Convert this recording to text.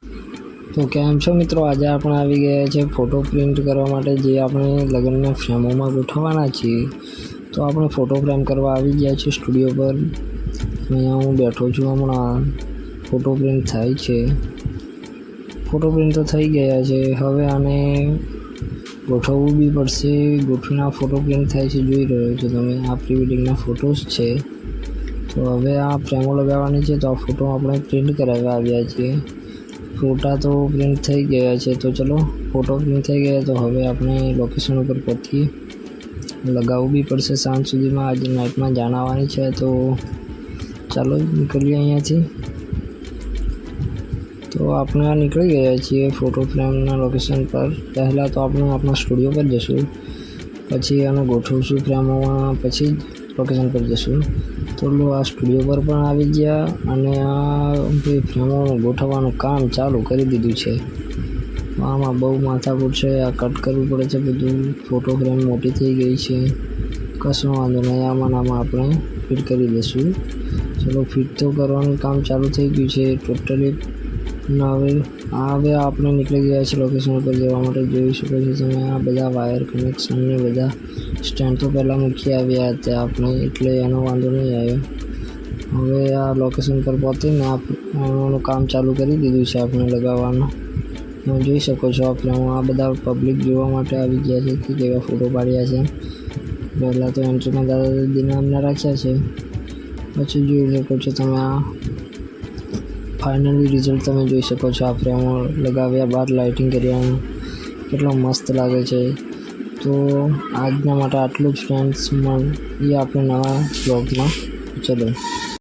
તો કેમ છો મિત્રો? આજે આપણે આવી ગયા છે ફોટો પ્રિન્ટ કરવા માટે, જે આપણે લગ્નના ફ્રેમોમાં ગોઠવવાના છીએ. તો આપણે ફોટો ફ્રેમ કરવા આવી ગયા છીએ સ્ટુડિયો પર. અહીંયા હું બેઠો છું. હમણાં ફોટો પ્રિન્ટ થાય છે. ફોટો પ્રિન્ટ તો થઈ ગયા છે. હવે આને ગોઠવવું બી પડશે. ગોઠવીને આ ફોટો પ્રિન્ટ થાય છે, જોઈ રહ્યો છો તમે. આ પ્રી વેડિંગના ફોટોસ છે. તો હવે આ ફ્રેમો લગાવવાની છે. તો આ ફોટો આપણે પ્રિન્ટ કરાવવા આવ્યા છીએ. ફોટા તો પ્રિન્ટ થઈ ગયા છે. તો ચલો, ફોટો પ્રિન્ટ થઈ ગયા. તો હવે આપણે લોકેશન ઉપર પહોંચીએ. લગાવવું બી પડશે સાંજ સુધીમાં. આજે નાઇટમાં જાણ આવવાની છે. તો ચાલો નીકળીએ અહીંયાથી. તો આપણે આ નીકળી ગયા છીએ ફોટો ફ્રેમના લોકેશન પર. પહેલાં તો આપણે આપણા સ્ટુડિયો પર જઈશું, પછી આને ગોઠવશું ફ્રેમોમાં, પછી લોકેશન પર જઈશું. તો આ સ્ટુડિયો પર પણ આવી ગયા અને આ ફ્રેમો ગોઠવવાનું કામ ચાલુ કરી દીધું છે. આમાં બહુ માથાકૂટ છે. આ કટ કરવું પડે છે બધું. ફોટો ફ્રેમ મોટી થઈ ગઈ છે. કશું વાંધો નહીં, આમાં આપણે ફિટ કરી દઈશું. ચલો, ફિટ તો કરવાનું કામ ચાલુ થઈ ગયું છે ટોટલી. હવે આપણે નીકળી ગયા છે લોકેશન ઉપર જવા માટે. જોઈ શકો છો તમે. આ બધા વાયર કનેક્શન ને બધા સ્ટેન્ડ તો પહેલાં મૂકી આવ્યા હતા આપણે, એટલે એનો વાંધો નહીં આવ્યો. હવે આ લોકેશન પર પહોંચીને એનું કામ ચાલુ કરી દીધું છે આપણે લગાવવાનું. તમે જોઈ શકો છો આ બધા પબ્લિક જોવા માટે આવી ગયા છે કે કેવા ફોટો પાડ્યા છે. પહેલાં તો એન્ટ્રીમાં દાદા દાદીના અમને રાખ્યા છે. પછી જોઈ શકો છો તમે આ ફાઇનલી રિઝલ્ટ તમે જોઈ શકો છો. આ ફ્રેમો લગાવ્યા બાદ લાઇટિંગ કર્યાનું કેટલો મસ્ત લાગે છે. તો આજના માટે આટલું જ ફ્રેન્ડ્સ. મળીએ આપણે નવા બ્લોગમાં. ચલો.